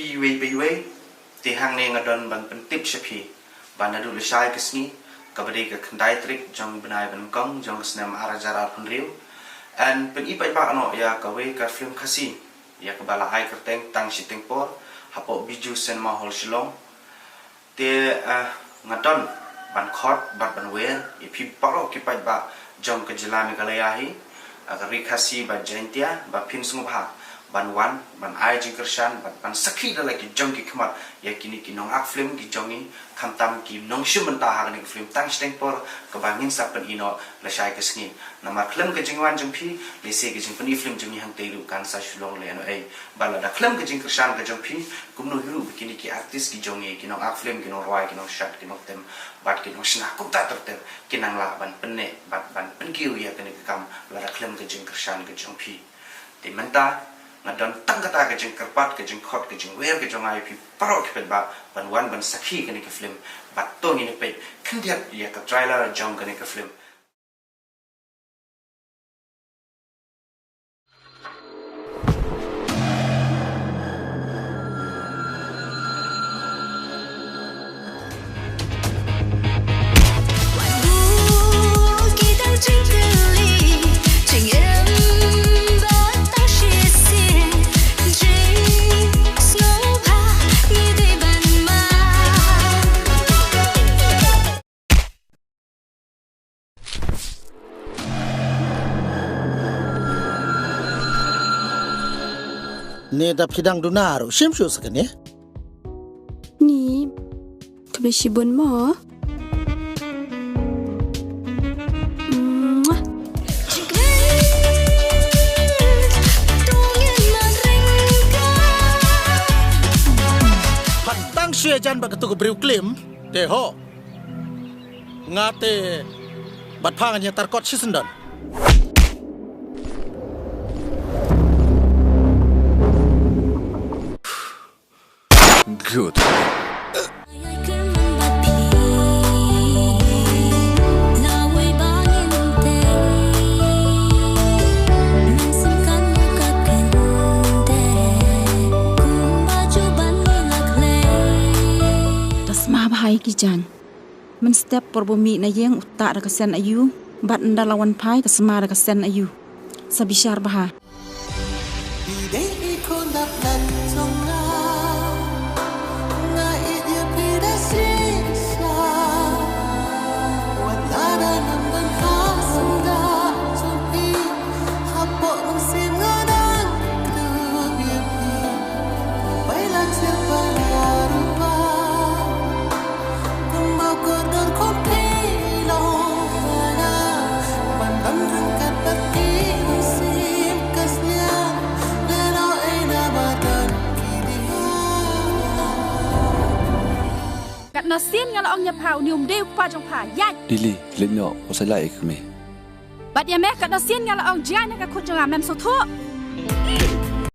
pi we ti hang ne ngadon ban pen tip shapi ban adu le shai kisni kabade ka khandai trik jong benai ban kong jong snem arajara punriu and pen ipai ba ano ya kawe ka film khasi ya kabala ai kerteng tang shiteng por hapo biju sen ma hol shilong te ngadon ban khot ban wen ipi paro ki pai ba jong ka jilami kalaya hi agari khasi ba jentia ba pin sumha ban wan ban ai jing kershan ban sakhi da lagi jong ki khmat ya kini ki nong ak film ki jongi khamtam ki nong shum ta ha ni film tang steng por ka bangin sa pen ino la shai ka sngi namar film ka jingwan jong phi le se ki jing pen film jong hang te ru kan sa shulong le no ai bala da film ka jing kershan ka jong phi kumno hiru kini ki artist ki jongi ki nong ak film ki nong roi ki nong shot ki nong tem bat ki nong shna kum ta ter ki nang la ban pen ne ban pen ki ya kini kam la da film ka jing kershan ka jong phi te menta ngadon tang kata ke jeng kerpat ke jeng khot ke jeng wer ke jong ai pi paro ke ba ban wan ban sakhi ke ni ke film bat to ni pe khndiat ya ka trailer jong ke ni ke film Ni da phidang dunaru sim shu sakane ni kabe shibon mo pantang shue jan ba ketu briu klim te ho ngate bat phang nya tarkot sisendon good. Tasma bahai kijan. Men step porbumi na yeng uta ra kasen ayu, bat ndalawan pai kasma ra kasen ayu. Sabishar baha. Nasian yang orang nyapau nium deu pa jong pa yan. Dili, lenyo, usai lai kami. Bat ya meh kat nasian yang orang jian yang kat kujang amem so thuh.